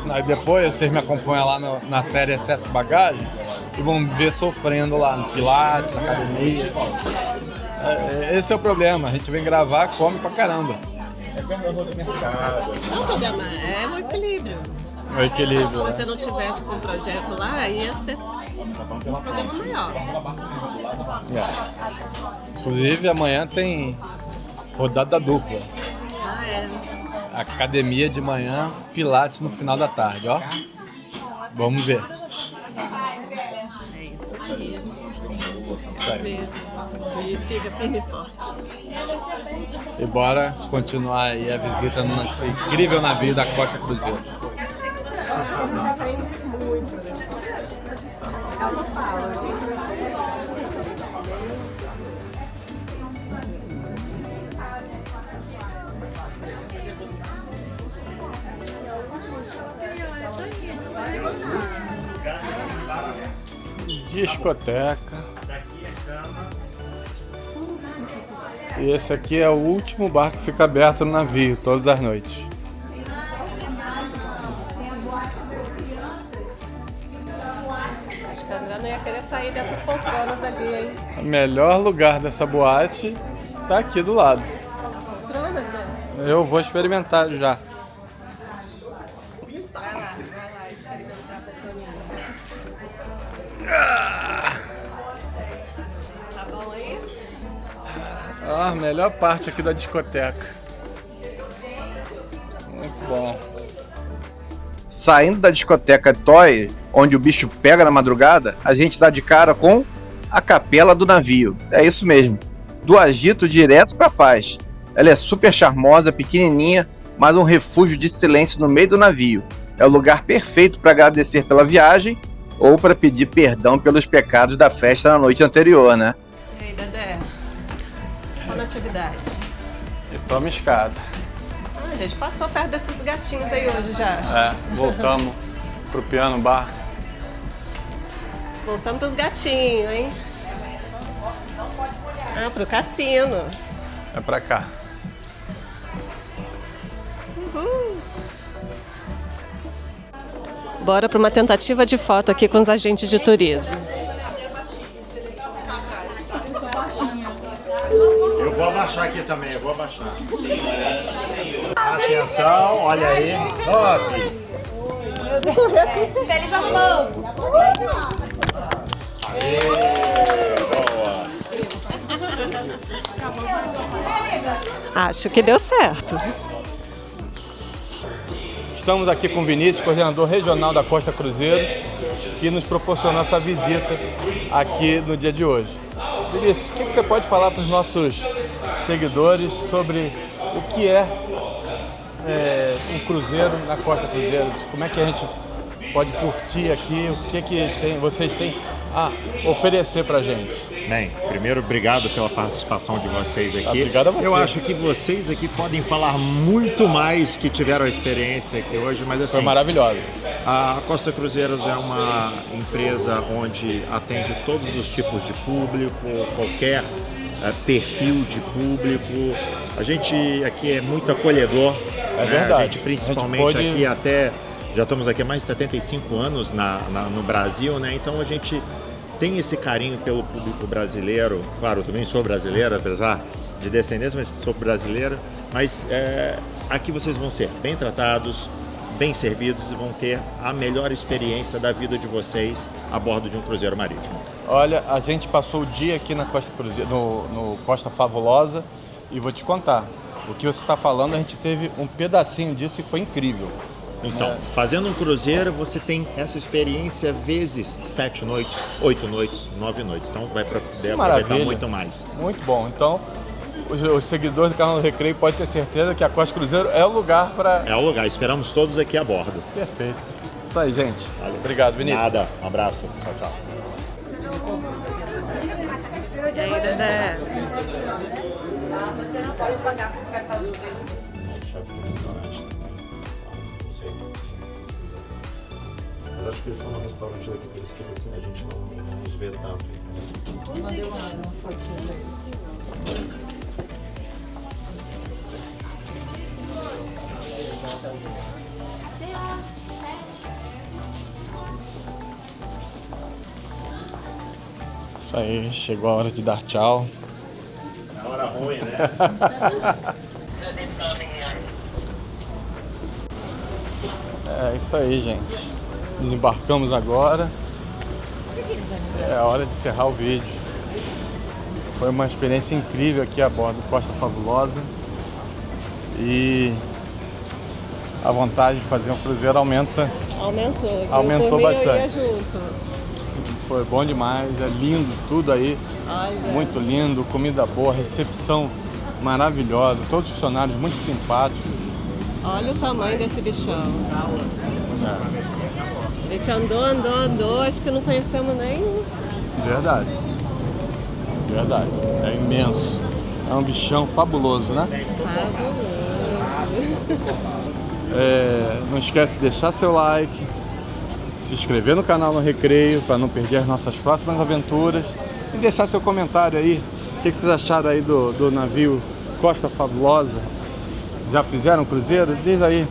Aí depois vocês me acompanham lá na série Excesso de Bagagem e vão me ver sofrendo lá no Pilates, na academia. Esse é o problema, a gente vem gravar, come pra caramba. Não é um problema, é um equilíbrio. O equilíbrio. Se você não tivesse com o projeto lá, ia ser um problema maior. Inclusive amanhã tem rodada dupla. Academia de manhã, Pilates no final da tarde, ó. Vamos ver. É isso aí. E siga firme e forte. E bora continuar aí a visita nesse incrível navio da Costa Cruzeiro. Discoteca. E esse aqui é o último bar que fica aberto no navio, todas as noites. Acho que a André não ia querer sair dessas poltronas ali, hein? O melhor lugar dessa boate tá aqui do lado. Poltronas, né? Eu vou experimentar já. Vai lá experimentar a poltroninha. A melhor parte aqui da discoteca. Muito bom. Saindo da discoteca Toy, onde o bicho pega na madrugada, a gente dá de cara com a capela do navio. É isso mesmo, do agito direto pra paz. Ela é super charmosa, pequenininha, mas um refúgio de silêncio no meio do navio. É o lugar perfeito para agradecer pela viagem ou para pedir perdão pelos pecados da festa na noite anterior, né? E aí, Dedé? Só na atividade. E toma escada. A gente passou perto desses gatinhos aí hoje já. É, voltamos pro piano bar. Voltamos pros gatinhos, hein? Ah, pro cassino. É pra cá. Uhul. Bora para uma tentativa de foto aqui com os agentes de turismo. Eu vou abaixar aqui também, eu vou abaixar. Atenção, olha aí. Top! Feliz ano novo! Acho que deu certo. Estamos aqui com o Vinícius, coordenador regional da Costa Cruzeiros, que nos proporcionou essa visita aqui no dia de hoje. Vinícius, o que você pode falar para os nossos seguidores sobre o que é um cruzeiro na Costa Cruzeiros? Como é que a gente pode curtir aqui? O que vocês têm a oferecer para a gente? Bem, primeiro, obrigado pela participação de vocês aqui. Obrigado a você. Eu acho que vocês aqui podem falar muito mais que tiveram a experiência aqui hoje, mas assim... Foi maravilhoso. A Costa Cruzeiros é uma empresa onde atende todos os tipos de público, qualquer perfil de público. A gente aqui é muito acolhedor. É verdade. A gente principalmente aqui até... Já estamos aqui há mais de 75 anos no Brasil, né? Então a gente tem esse carinho pelo público brasileiro. Claro, eu também sou brasileiro, apesar de descendência, mas sou brasileiro. Mas aqui vocês vão ser bem tratados, bem servidos e vão ter a melhor experiência da vida de vocês a bordo de um cruzeiro marítimo. Olha, a gente passou o dia aqui na Costa Cruzeiro, no Costa Fabulosa, e vou te contar, o que você está falando, a gente teve um pedacinho disso e foi incrível. Então, fazendo um cruzeiro, você tem essa experiência vezes 7 noites, 8 noites, 9 noites. Então vai para poder aproveitar muito mais. Muito bom. Então, os seguidores do canal do Recreio podem ter certeza que a Costa Cruzeiro é o lugar para... É o lugar. Esperamos todos aqui a bordo. Perfeito. Isso aí, gente. Valeu. Obrigado, Vinícius. Nada. Um abraço. Tchau, tchau. E aí, Dedé? Você não pode pagar com cartão de crédito. Chefe do restaurante. Mas acho que eles estão no restaurante daqui, por isso que a gente não nos vê tanto. Mandei uma fotinha dele. Isso aí, chegou a hora de dar tchau. É hora ruim, né? É isso aí, gente. Desembarcamos agora. É a hora de encerrar o vídeo. Foi uma experiência incrível aqui a bordo do Costa Fabulosa. E a vontade de fazer um cruzeiro aumentou. Aumentou bastante. Eu ia junto. Foi bom demais, é lindo tudo aí. Olha. Muito lindo, comida boa, recepção maravilhosa, todos os funcionários muito simpáticos. Olha o tamanho desse bichão. A gente andou, acho que não conhecemos nem... Verdade. Verdade. É imenso. É um bichão fabuloso, né? Fabuloso. Não esquece de deixar seu like, se inscrever no canal no Recreio para não perder as nossas próximas aventuras e deixar seu comentário aí. O que vocês acharam aí do navio Costa Fabulosa? Já fizeram cruzeiro? Diz aí.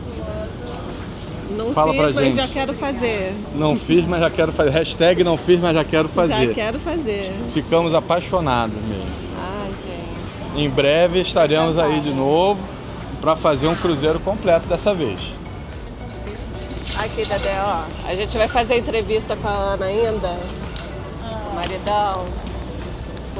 Não Fala fiz, pra mas gente. já quero fazer. Não fiz, mas já quero fazer. Hashtag não fiz, mas já quero fazer. Já quero fazer. Ficamos apaixonados mesmo. Ai, gente. Em breve estaremos aí de novo para fazer um cruzeiro completo dessa vez. Aqui, Dedé, ó. A gente vai fazer entrevista com a Ana ainda. Maridão.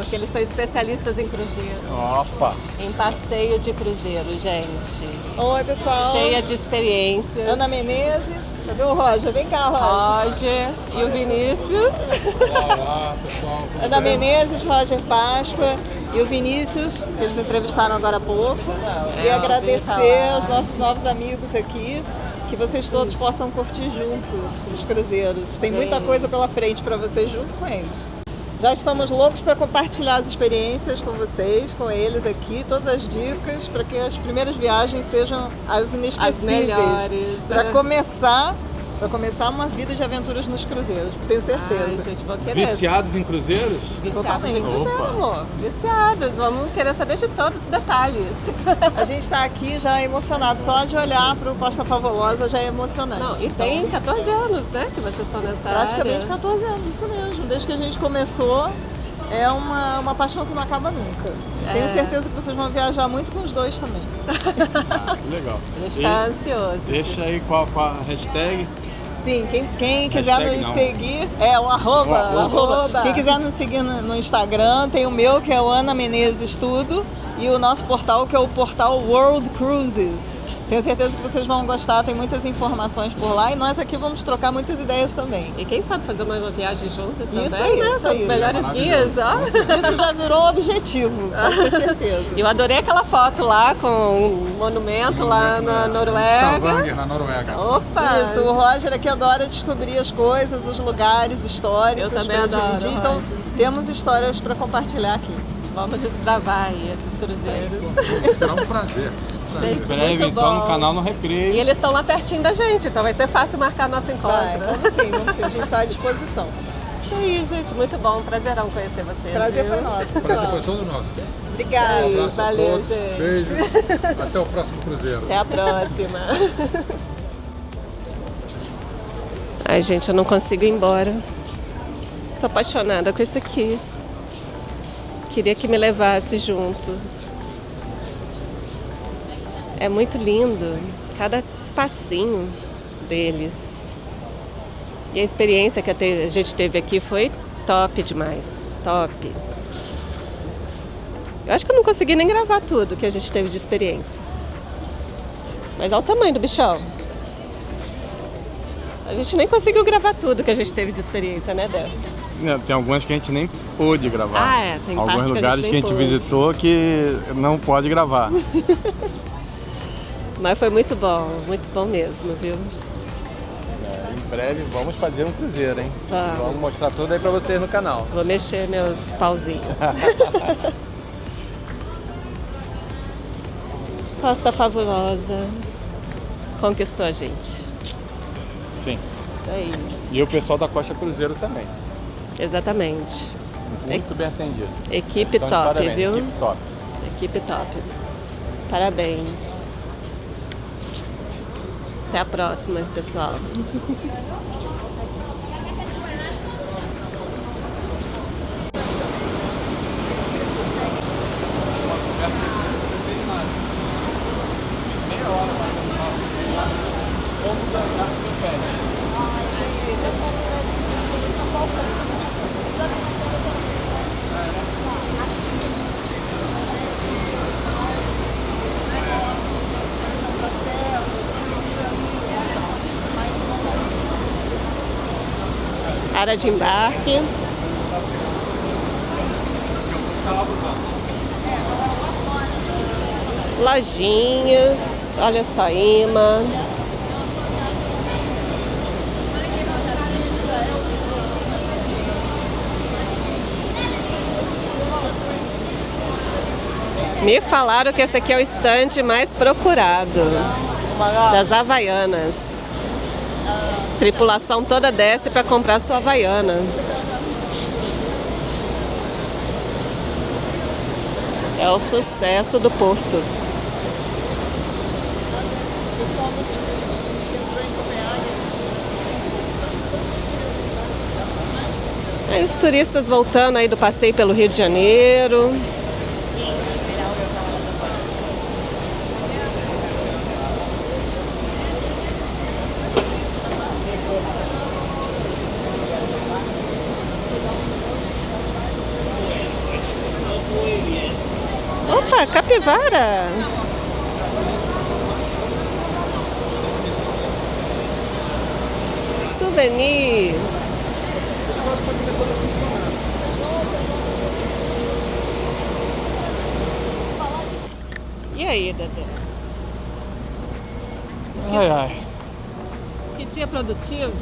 porque eles são especialistas em cruzeiro. Opa! Em passeio de cruzeiro, gente. Oi, pessoal. Cheia de experiências. Ana Menezes. Cadê o Roger? Vem cá, Roger. Roger e o Vinícius. Olá, pessoal. Ana Menezes, Roger Páscoa e o Vinícius, que eles entrevistaram agora há pouco. E agradecer aos nossos novos amigos aqui, que vocês todos possam curtir juntos os cruzeiros. Tem muita coisa pela frente para vocês junto com eles. Já estamos loucos para compartilhar as experiências com vocês, com eles aqui, todas as dicas para que as primeiras viagens sejam as inesquecíveis. As melhores. Para começar uma vida de aventuras nos cruzeiros, tenho certeza. Ai, gente, vou querer. Viciados em cruzeiros? Viciados em cruzeiro, amor. Viciados. Vamos querer saber de todos os detalhes. A gente está aqui já emocionado, só de olhar para o Costa Favolosa já é emocionante. Não, e tem 14 anos, né, que vocês estão nessa praticamente área. 14 anos, isso mesmo. Desde que a gente começou, é uma paixão que não acaba nunca. Tenho certeza que vocês vão viajar muito com os dois também. Legal. A gente está ansioso. Deixa aí qual a hashtag. Sim, quem quiser nos seguir, o arroba. Quem quiser nos seguir no Instagram, tem o meu, que é o Ana Menezes Tudo, e o nosso portal, que é o portal World Cruises. Tenho certeza que vocês vão gostar, tem muitas informações por lá e nós aqui vamos trocar muitas ideias também. E quem sabe fazer uma viagem juntas também, isso aí, né? Isso com aí. Os melhores guias, ó. Isso já virou um objetivo, pode ter certeza. Eu adorei aquela foto lá com um monumento lá na Noruega. Stavanger, na Noruega. Opa! Isso, o Roger aqui adora descobrir as coisas, os lugares históricos. Eu também pra adoro, dividir. Então, Roger. temos histórias para compartilhar aqui. Vamos desbravar aí esses cruzeiros. Será um prazer. Gente, Em breve, muito então, bom. no canal No E Recreio. eles estão lá pertinho da gente, então vai ser fácil marcar nosso encontro. Vamos sim, a gente está à disposição. Isso aí, gente, muito bom. Prazerão conhecer vocês. Prazer viu? foi nosso, O prazer pessoal. foi todo nosso. Obrigada. Um abraço Valeu, a todos. gente. Beijo. Até o próximo cruzeiro. Até a próxima. Ai, gente, eu não consigo ir embora. Tô apaixonada com isso aqui. Queria que me levasse junto. É muito lindo, cada espacinho deles. E a experiência que a gente teve aqui foi top demais, top. Eu acho que eu não consegui nem gravar tudo que a gente teve de experiência. Mas olha o tamanho do bichão. A gente nem conseguiu gravar tudo que a gente teve de experiência, né, Dé? Tem algumas que a gente nem pôde gravar. Tem alguns parte lugares que a gente visitou que não pode gravar. Mas foi muito bom mesmo, viu? Em breve vamos fazer um cruzeiro, hein? Vamos mostrar tudo aí pra vocês no canal. Vou mexer meus pauzinhos. Costa Fabulosa conquistou a gente. Sim. Isso aí. E o pessoal da Costa Cruzeiro também. Exatamente. Muito bem atendido. Equipe Então, de top, parabéns, viu? Equipe top. Equipe top. Parabéns. Até a próxima, pessoal. Área de embarque. Lojinhas, olha só, imã. Me falaram que esse aqui é o stand mais procurado das Havaianas. Tripulação toda desce para comprar sua Havaiana. É o sucesso do Porto. Aí os turistas voltando aí do passeio pelo Rio de Janeiro. Opa, capivara! Souvenirs. E aí, Dedé? Ai, ai. Que dia produtivo?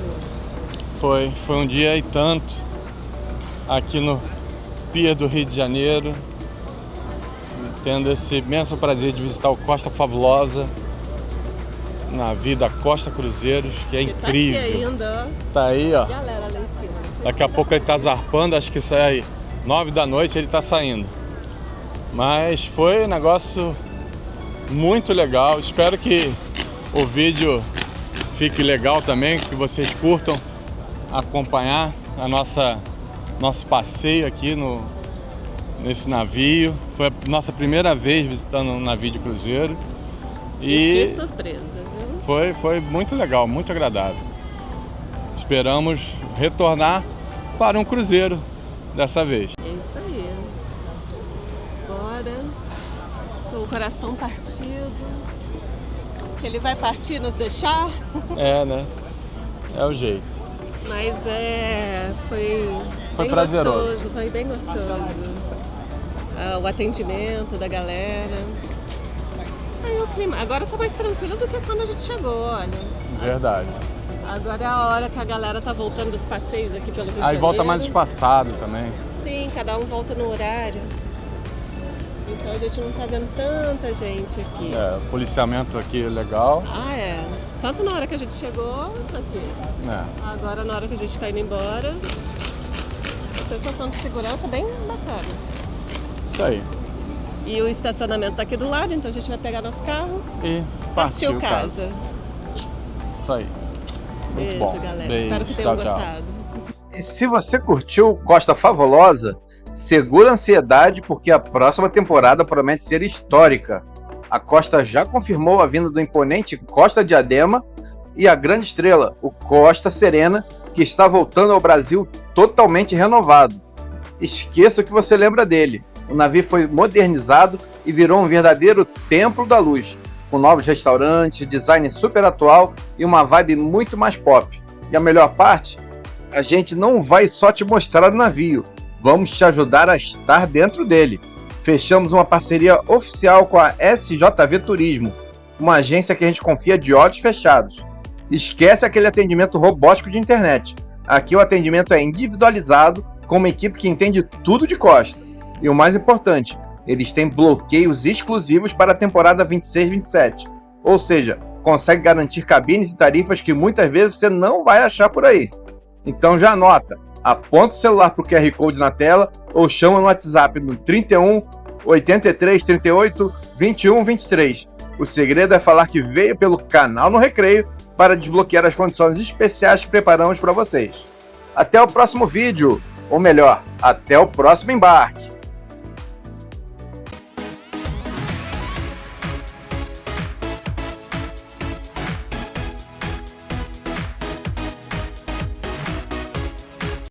Foi um dia e tanto aqui no Pier do Rio de Janeiro, tendo esse imenso prazer de visitar o Costa Fabulosa, navio da Costa Cruzeiros, que é incrível. Tá aqui ainda, Tá aí, ó. galera lá em cima. Daqui a pouco ele tá zarpando, acho que sai 9 da noite ele tá saindo. Mas foi um negócio muito legal. Espero que o vídeo fique legal também, que vocês curtam acompanhar a nosso passeio aqui nesse navio. Foi a nossa primeira vez visitando um navio de cruzeiro. E que surpresa, viu? Foi muito legal, muito agradável. Esperamos retornar para um cruzeiro dessa vez. É isso aí. Bora. Com o coração partido. Ele vai partir e nos deixar? É, né? É o jeito. Mas foi bem prazeroso. gostoso, foi bem gostoso. O atendimento da galera. Aí o clima. Agora tá mais tranquilo do que quando a gente chegou, olha. Verdade. Agora é a hora que a galera tá voltando dos passeios aqui pelo Rio de Janeiro. Aí volta mais espaçado também. Sim, cada um volta no horário. Então a gente não tá vendo tanta gente aqui. O policiamento aqui é legal. Ah, é. Tanto na hora que a gente chegou, aqui. Agora na hora que a gente tá indo embora. Sensação de segurança bem bacana. Isso aí. E o estacionamento tá aqui do lado, então a gente vai pegar nosso carro e partiu casa. Isso aí. Muito Beijo, bom. galera. Beijo. Espero que tenham Tchau, tchau. gostado. E se você curtiu Costa Fabulosa, segura a ansiedade porque a próxima temporada promete ser histórica. A Costa já confirmou a vinda do imponente Costa Diadema e a grande estrela, o Costa Serena, que está voltando ao Brasil totalmente renovado. Esqueça o que você lembra dele. O navio foi modernizado e virou um verdadeiro templo da luz, com novos restaurantes, design super atual e uma vibe muito mais pop. E a melhor parte? A gente não vai só te mostrar o navio, vamos te ajudar a estar dentro dele. Fechamos uma parceria oficial com a SJV Turismo, uma agência que a gente confia de olhos fechados. Esquece aquele atendimento robótico de internet. Aqui o atendimento é individualizado, com uma equipe que entende tudo de Costa. E o mais importante, eles têm bloqueios exclusivos para a temporada 26-27. Ou seja, consegue garantir cabines e tarifas que muitas vezes você não vai achar por aí. Então já anota, aponta o celular para o QR Code na tela ou chama no WhatsApp no 31 83 38 21 23. O segredo é falar que veio pelo canal no Recreio para desbloquear as condições especiais que preparamos para vocês. Até o próximo vídeo, ou melhor, até o próximo embarque.